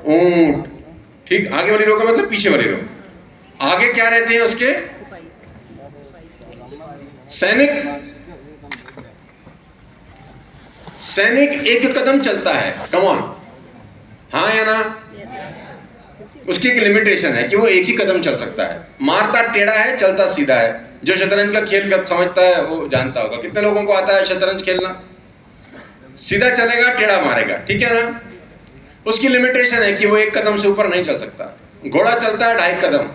ऊंट, ठीक। आगे वाली रो का मतलब पीछे वाली रो। आगे क्या रहते हैं उसके? सैनिक। सैनिक एक कदम चलता है, कम ऑन, हाँ या ना? उसकी एक लिमिटेशन है कि वो एक ही कदम चल सकता है। मारता टेढ़ा है, चलता सीधा है। जो शतरंज का खेल समझता है वो जानता होगा। कितने लोगों को आता है शतरंज खेलना? सीधा चलेगा, टेढ़ा मारेगा, ठीक है ना? उसकी लिमिटेशन है कि वो एक कदम से ऊपर नहीं चल सकता। घोड़ा चलता है 2.5 कदम।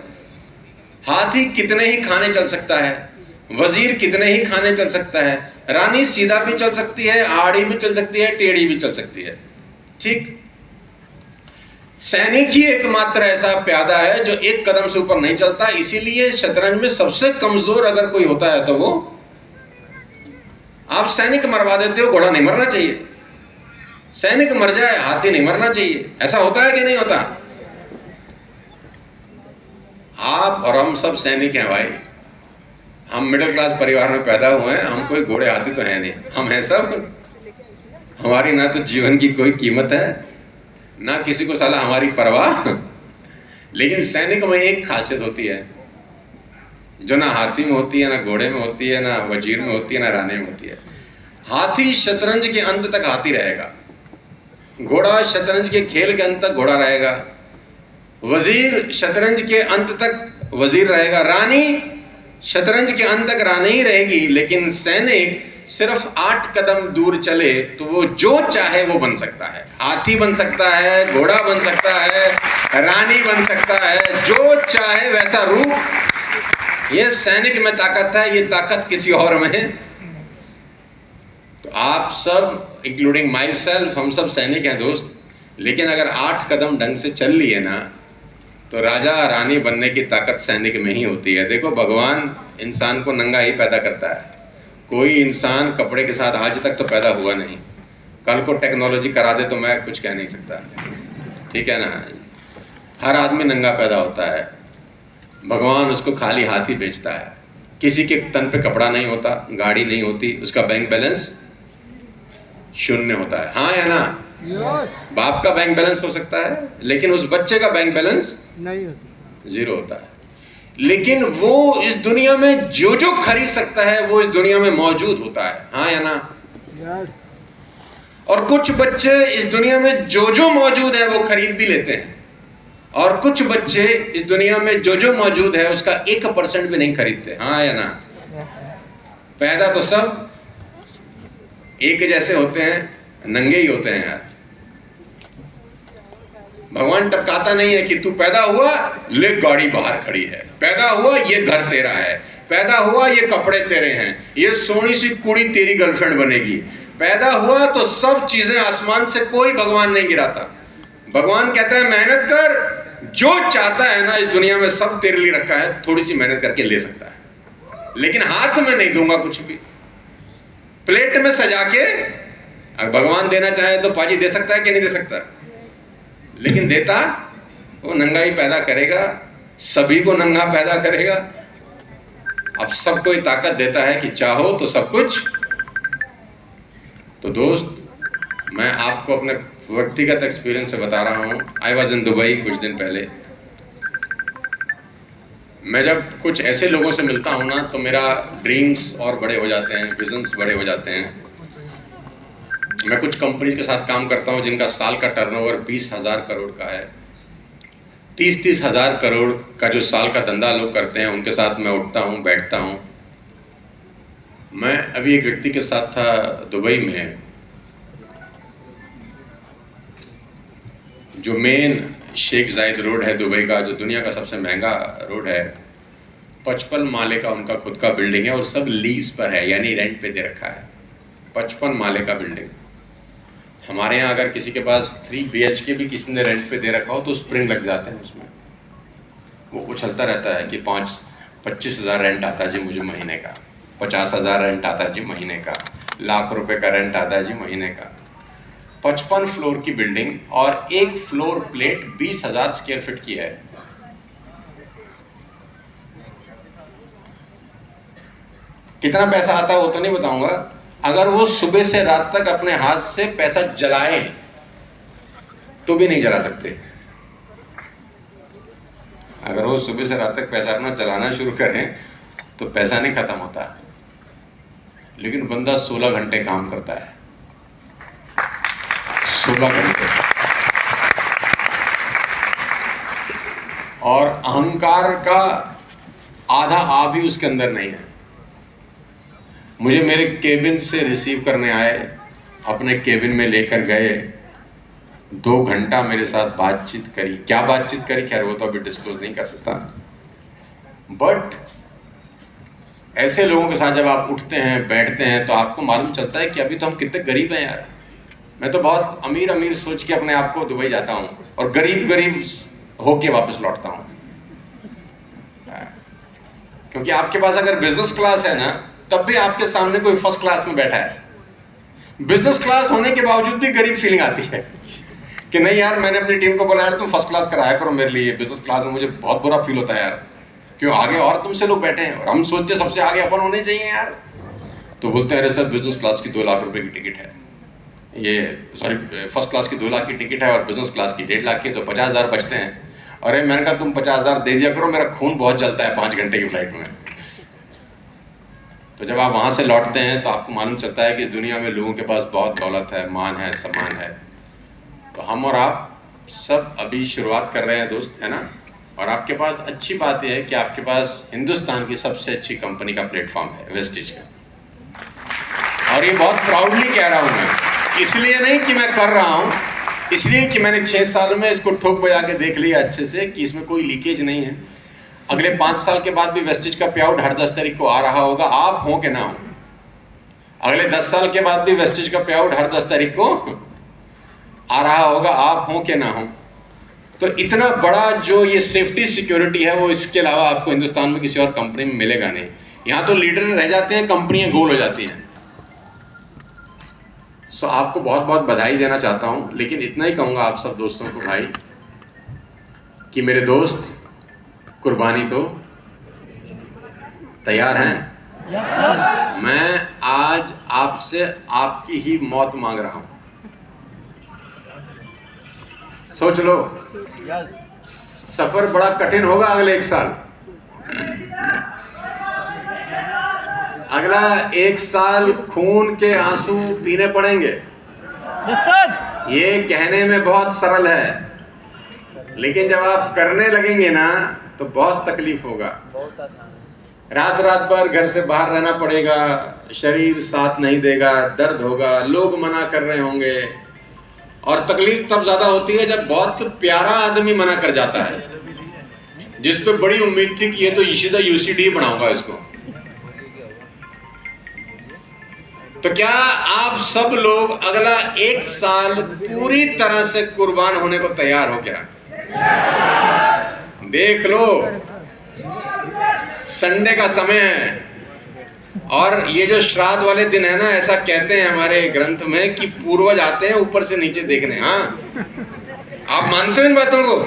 हाथी कितने ही खाने चल सकता है, वजीर कितने ही खाने चल सकता है, रानी सीधा भी चल सकती है, आड़ी भी चल सकती है, टेढ़ी भी चल सकती है, ठीक। सैनिक ही एकमात्र ऐसा प्यादा है जो एक कदम से ऊपर नहीं चलता। इसीलिए शतरंज में सबसे कमजोर अगर कोई होता है तो वो आप सैनिक मरवा देते हो, घोड़ा नहीं मरना चाहिए। सैनिक मर जाए, हाथी नहीं मरना चाहिए। ऐसा होता है कि नहीं होता? आप और हम सब सैनिक हैं भाई। हम मिडिल क्लास परिवार में पैदा हुए हैं, हम कोई घोड़े हाथी तो हैं नहीं, हम हैं सब। हमारी ना तो जीवन की कोई कीमत है, ना किसी को साला हमारी परवाह। लेकिन सैनिक में एक खासियत होती है जो ना हाथी में होती है, ना घोड़े में होती है, ना वजीर में होती है, ना रानी में होती है। हाथी शतरंज के अंत तक हाथी रहेगा, घोड़ा शतरंज के खेल के अंत तक घोड़ा रहेगा, वजीर शतरंज के अंत तक वजीर रहेगा, रानी शतरंज के अंत तक रानी ही रहेगी। लेकिन सैनिक सिर्फ 8 कदम दूर चले तो वो जो चाहे वो बन सकता है। हाथी बन सकता है, घोड़ा बन सकता है, रानी बन सकता है, जो चाहे वैसा रूप। ये सैनिक में ताकत है, ये ताकत किसी और में है। तो आप सब इंक्लूडिंग माई सेल्फ, हम सब सैनिक हैं दोस्त। लेकिन अगर 8 कदम ढंग से चल लिए ना तो राजा रानी बनने की ताकत सैनिक में ही होती है। देखो, भगवान इंसान को नंगा ही पैदा करता है। कोई इंसान कपड़े के साथ आज तक तो पैदा हुआ नहीं। कल को टेक्नोलॉजी करा दे तो मैं कुछ कह नहीं सकता, ठीक है ना? हर आदमी नंगा पैदा होता है। भगवान उसको खाली हाथ ही भेजता है। किसी के तन पे कपड़ा नहीं होता, गाड़ी नहीं होती, उसका बैंक बैलेंस 0 होता है, हाँ या ना? बाप का बैंक बैलेंस हो सकता है लेकिन उस बच्चे का बैंक बैलेंस नहीं हो सकता, 0 होता है। लेकिन वो इस दुनिया में जो जो खरीद सकता है वो इस दुनिया में मौजूद होता है, हाँ या ना? और कुछ बच्चे इस दुनिया में जो जो मौजूद है वो खरीद भी लेते हैं, और कुछ बच्चे इस दुनिया में जो जो मौजूद है उसका 1% भी नहीं खरीदते, हाँ या ना? पैदा तो सब एक जैसे होते हैं, नंगे ही होते हैं यार। भगवान टपकाता नहीं है कि तू पैदा हुआ ले गाड़ी बाहर खड़ी है, पैदा हुआ ये घर तेरा है, पैदा हुआ ये कपड़े तेरे हैं, ये सोनी सी कुड़ी तेरी गर्लफ्रेंड बनेगी। पैदा हुआ तो सब चीजें आसमान से कोई भगवान नहीं गिराता। भगवान कहता है मेहनत कर, जो चाहता है ना इस दुनिया में सब तेरे लिए रखा है, थोड़ी सी मेहनत करके ले सकता है। लेकिन हाथ में नहीं दूंगा कुछ भी, प्लेट में सजा के। अगर भगवान देना चाहे तो पाजी दे सकता है कि नहीं दे सकता? लेकिन देता वो नंगा ही पैदा करेगा, सभी को नंगा पैदा करेगा। अब सबको ही ताकत देता है कि चाहो तो सब कुछ। तो दोस्त, मैं आपको अपने व्यक्तिगत एक्सपीरियंस से बता रहा हूँ। आई वॉज इन दुबई कुछ दिन पहले। मैं जब कुछ ऐसे लोगों से मिलता हूँ ना तो मेरा ड्रीम्स और बड़े हो जाते हैं, विजन्स बड़े हो जाते हैं। मैं कुछ कंपनीज के साथ काम करता हूँ जिनका साल का टर्नओवर 20,000 करोड़ का है। 30-30 हज़ार करोड़ का जो साल का धंधा लोग करते हैं उनके साथ मैं उठता हूँ, बैठता हूँ। मैं अभी एक व्यक्ति के साथ था दुबई में, जो मेन शेख जायद रोड है दुबई का, जो दुनिया का सबसे महंगा रोड है। 55 माले का उनका खुद का बिल्डिंग है और सब लीज पर है, यानी रेंट पे दे रखा है। 55 माले का बिल्डिंग। हमारे यहाँ अगर किसी के पास 3 BHK भी किसी ने रेंट पे दे रखा हो तो स्प्रिंग लग जाते हैं उसमें, वो उछलता रहता है कि 25,000 रेंट आता है जी मुझे महीने का, 50,000 रेंट आता है जी महीने का, लाख रुपए का रेंट आता है जी महीने का। 55 फ्लोर की बिल्डिंग और एक फ्लोर प्लेट 20,000 स्क्वायर फीट की है। कितना पैसा आता है वो तो नहीं बताऊंगा। अगर वो सुबह से रात तक अपने हाथ से पैसा जलाए तो भी नहीं जला सकते। अगर वो सुबह से रात तक पैसा अपना चलाना शुरू करें तो पैसा नहीं खत्म होता, लेकिन बंदा 16 घंटे काम करता है, 16 घंटे। और अहंकार का आधा आ भी उसके अंदर नहीं है। मुझे मेरे केबिन से रिसीव करने आए, अपने केबिन में लेकर गए, 2 घंटा मेरे साथ बातचीत करी। क्या बातचीत करी, खैर वो तो अभी डिस्क्लोज नहीं कर सकता, बट ऐसे लोगों के साथ जब आप उठते हैं बैठते हैं तो आपको मालूम चलता है कि अभी तो हम कितने गरीब हैं यार। मैं तो बहुत अमीर अमीर सोच के अपने आप को दुबई जाता हूँ और गरीब गरीब होके वापस लौटता हूँ, क्योंकि आपके पास अगर बिजनेस क्लास है ना, तब भी आपके सामने कोई फर्स्ट क्लास में बैठा है। बिजनेस क्लास होने के बावजूद भी गरीब फीलिंग आती है कि नहीं यार, मैंने अपनी टीम को बोला यार तुम फर्स्ट क्लास कराया करो मेरे लिए, बिजनेस क्लास में मुझे बहुत बुरा फील होता है यार, क्यों आगे और तुमसे लोग बैठे हैं और हम सोचते सबसे आगे अपन होने चाहिए यार। तो बोलते हैं अरे सर बिजनेस क्लास की 2 लाख रुपए की टिकट है, ये सॉरी फर्स्ट क्लास की 2 लाख की टिकट है और बिजनेस क्लास की 1.5 लाख की, तो 50,000 बचते हैं। अरे मैंने कहा तुम 50,000 दे दिया करो, मेरा खून बहुत जलता है 5 घंटे की फ्लाइट में। तो जब आप वहाँ से लौटते हैं तो आपको मालूम चलता है कि इस दुनिया में लोगों के पास बहुत दौलत है, मान है, सम्मान है। तो हम और आप सब अभी शुरुआत कर रहे हैं दोस्त, है ना। और आपके पास अच्छी बात यह है कि आपके पास हिंदुस्तान की सबसे अच्छी कंपनी का प्लेटफॉर्म है वेस्टिज का। और ये बहुत प्राउडली कह रहा हूँ मैं, इसलिए नहीं कि मैं कर रहा हूँ, इसलिए कि मैंने 6 साल में इसको ठोक बजा के देख लिया अच्छे से कि इसमें कोई लीकेज नहीं है। अगले 5 साल के बाद भी वेस्टिज का पे आउट हर 10 तारीख को आ रहा होगा, आप हो कि ना हो। अगले 10 साल के बाद भी वेस्टिज का पे आउट हर 10 तारीख को आ रहा होगा, आप हो कि ना हो। तो इतना बड़ा जो ये सेफ्टी सिक्योरिटी है वो इसके अलावा आपको हिंदुस्तान में किसी और कंपनी में मिलेगा नहीं। यहाँ तो लीडर रह जाते हैं, कंपनियां गोल हो जाती हैं। सो आपको बहुत बहुत बधाई देना चाहता हूँ, लेकिन इतना ही कहूँगा आप सब दोस्तों को भाई कि मेरे दोस्त कुर्बानी तो तैयार हैं। मैं आज आपसे आपकी ही मौत मांग रहा हूँ। सोच लो, सफर बड़ा कठिन होगा अगले 1 साल। अगला 1 साल खून के आंसू पीने पड़ेंगे। ये कहने में बहुत सरल है, लेकिन जब आप करने लगेंगे ना तो बहुत तकलीफ होगा। रात रात भर घर से बाहर रहना पड़ेगा, शरीर साथ नहीं देगा, दर्द होगा, लोग मना कर रहे होंगे। और तकलीफ तब ज्यादा होती है जब बहुत प्यारा आदमी मना कर जाता है, जिस पे बड़ी उम्मीद थी कि ये तो इशिदा यूसीडी बनाऊंगा इसको। तो क्या आप सब लोग अगला 1 साल पूरी तरह से कुर्बान होने को तैयार हो क्या? देख लो, संडे का समय है और ये जो श्राद्ध वाले दिन है ना, ऐसा कहते हैं हमारे ग्रंथ में कि पूर्वज आते हैं ऊपर से नीचे देखने। हाँ, आप मानते हो इन बातों को?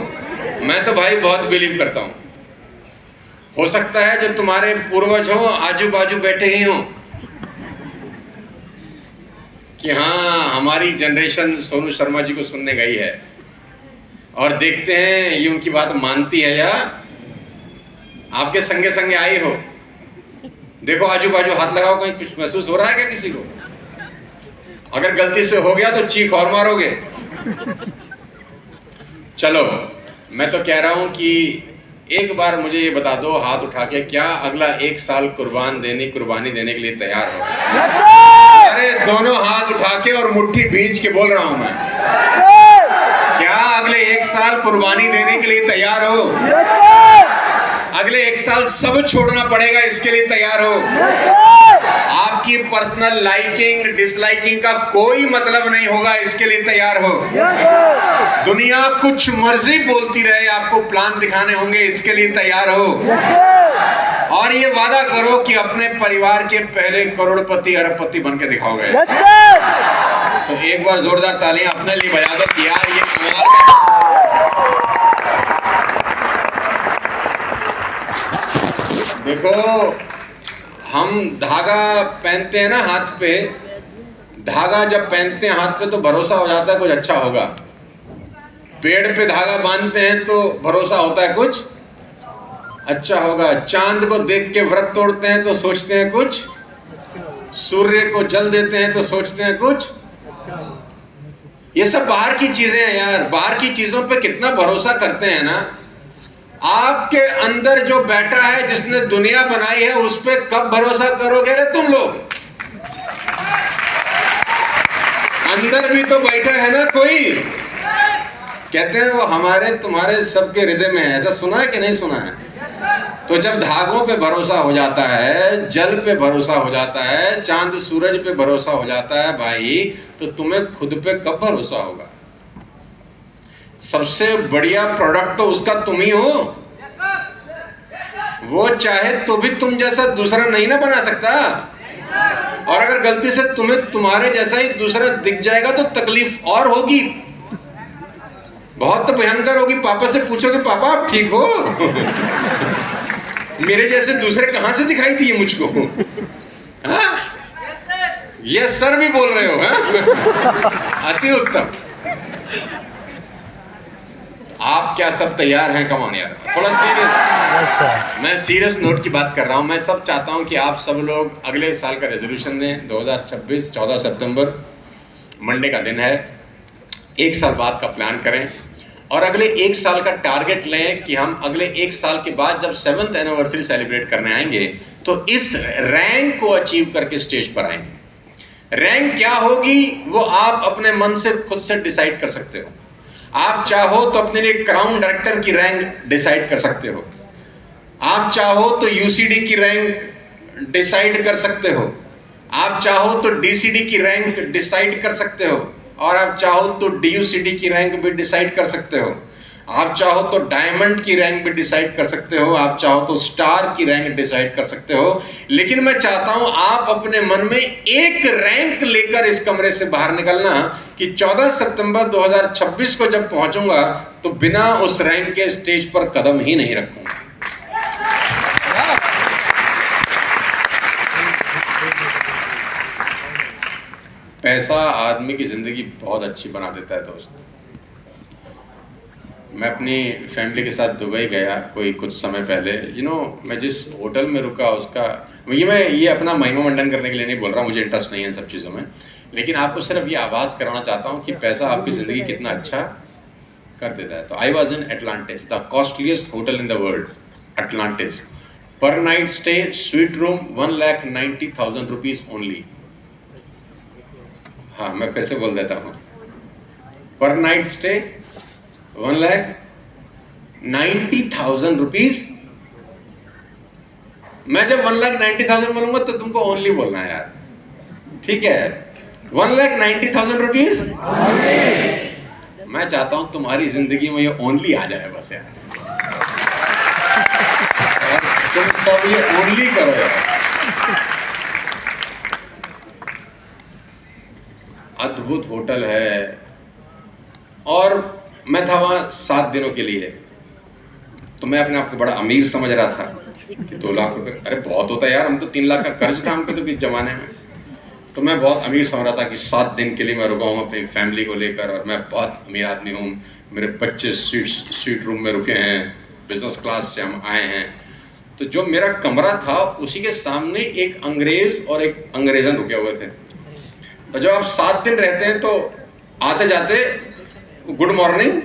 मैं तो भाई बहुत बिलीव करता हूं। हो सकता है जो तुम्हारे पूर्वज हो आजू बाजू बैठे ही हो कि हाँ हमारी जनरेशन सोनू शर्मा जी को सुनने गई है, और देखते हैं ये उनकी बात मानती है या आपके संगे संगे आई हो। देखो आजू बाजू हाथ लगाओ, कहीं कुछ महसूस हो रहा है क्या किसी को? अगर गलती से हो गया तो चीख और मारोगे। चलो, मैं तो कह रहा हूं कि एक बार मुझे ये बता दो हाथ उठा के, क्या अगला 1 साल कुर्बानी देने के लिए तैयार हो? अरे दोनों हाथ उठा के और मुट्ठी भींच के बोल रहा हूं मैं, क्या अगले 1 साल कुर्बानी देने के लिए तैयार हो? अगले 1 साल सब छोड़ना पड़ेगा, इसके लिए तैयार हो? आपकी पर्सनल लाइकिंग डिसलाइकिंग का कोई मतलब नहीं होगा, इसके लिए तैयार हो? दुनिया कुछ मर्जी बोलती रहे, आपको प्लान दिखाने होंगे, इसके लिए तैयार हो? और ये वादा करो कि अपने परिवार के पहले करोड़पति अरबपति बन के दिखाओगे। तो एक बार जोरदार तालियां अपने लिए बजा दो कि यार ये देखो, हम धागा पहनते हैं ना हाथ पे, धागा जब पहनते हैं हाथ पे तो भरोसा हो जाता है कुछ अच्छा होगा। पेड़ पे धागा बांधते हैं तो भरोसा होता है कुछ अच्छा होगा। चांद को देख के व्रत तोड़ते हैं तो सोचते हैं कुछ, सूर्य को जल देते हैं तो सोचते हैं कुछ। ये सब बाहर की चीजें हैं यार, बाहर की चीजों पे कितना भरोसा करते हैं ना। आपके अंदर जो बैठा है, जिसने दुनिया बनाई है, उस पे कब भरोसा करोगे रे तुम लोग? अंदर भी तो बैठा है ना कोई। कहते हैं वो हमारे तुम्हारे सबके हृदय में है। ऐसा सुना है कि नहीं सुना है? तो जब धागों पे भरोसा हो जाता है, जल पे भरोसा हो जाता है, चांद सूरज पे भरोसा हो जाता है भाई, तो तुम्हें खुद पे कब भरोसा होगा? सबसे बढ़िया प्रोडक्ट तो उसका तुम ही हो। वो चाहे तो भी तुम जैसा दूसरा नहीं ना बना सकता। और अगर गलती से तुम्हें तुम्हारे जैसा ही दूसरा दिख जाएगा तो तकलीफ और होगी, बहुत तो भयंकर होगी। पापा से पूछोगे, पापा आप ठीक हो? मेरे जैसे दूसरे कहां से दिखाई दिए मुझको? हाँ? ये सर भी बोल रहे हो? हाँ? अति उत्तम। आप क्या सब तैयार हैं? कमान यार, थोड़ा सीरियस। मैं सीरियस नोट की बात कर रहा हूं। मैं सब चाहता हूं कि आप सब लोग अगले साल का रेजोल्यूशन लें। 2026 14 सितंबर मंडे का दिन है। एक साल बाद का प्लान करें और अगले एक साल का टारगेट लें कि हम अगले एक साल के बाद जब 7th एनिवर्सरी सेलिब्रेट करने आएंगे तो इस रैंक को अचीव करके स्टेज पर आएंगे। रैंक क्या होगी वो आप अपने मन से खुद से डिसाइड कर सकते हो। आप चाहो तो अपने लिए क्राउन डायरेक्टर की रैंक डिसाइड कर सकते हो। आप चाहो तो यूसीडी की रैंक डिसाइड कर सकते हो। आप चाहो तो डीसीडी की रैंक डिसाइड कर सकते हो। और आप चाहो तो डीयूसीडी की रैंक भी डिसाइड कर सकते हो। आप चाहो तो डायमंड की रैंक भी डिसाइड कर सकते हो। आप चाहो तो स्टार की रैंक डिसाइड कर सकते हो। लेकिन मैं चाहता हूं आप अपने मन में एक रैंक लेकर इस कमरे से बाहर निकलना कि 14 सितंबर 2026 को जब पहुंचूंगा तो बिना उस रैंक के स्टेज पर कदम ही नहीं रखूंगा। पैसा आदमी की ज़िंदगी बहुत अच्छी बना देता है दोस्त। मैं अपनी फैमिली के साथ दुबई गया कोई कुछ समय पहले। मैं जिस होटल में रुका उसका मैं ये अपना महिमा मंडन करने के लिए नहीं बोल रहा, मुझे इंटरेस्ट नहीं है इन सब चीज़ों में। लेकिन आपको सिर्फ ये आवाज़ कराना चाहता हूँ कि पैसा आपकी ज़िंदगी कितना अच्छा कर देता है। तो I was in Atlantis, the costliest hotel in the world, Atlantis. Per night stay, suite room, 1,90,000 rupees only. हाँ, मैं फिर से बोल देता हूँ, पर नाइट स्टे 1,90,000 रुपीज। मैं जब 1,90,000 बोलूंगा तो तुमको ओनली बोलना है यार, ठीक है? 1,90,000 रुपीज। मैं चाहता हूं तुम्हारी जिंदगी में ये ओनली आ जाए बस यार। तुम सब ये ओनली करो यार। अद्भुत होटल है। और मैं था वहाँ 7 दिनों के लिए। तो मैं अपने आप को बड़ा अमीर समझ रहा था कि 2 लाख रुपए, अरे बहुत होता है यार, हम तो 3 लाख का कर्ज था हम पे तो किस जमाने में। तो मैं बहुत अमीर समझ रहा था कि 7 दिन के लिए मैं रुका हूँ अपनी फैमिली को लेकर, और मैं बहुत अमीर आदमी हूँ। मेरे 25 स्वीट रूम में रुके हैं, बिजनेस क्लास से हम आए हैं। तो जो मेरा कमरा था उसी के सामने एक अंग्रेज और एक अंग्रेजन रुके हुए थे। तो जब आप 7 दिन रहते हैं तो आते जाते गुड मॉर्निंग,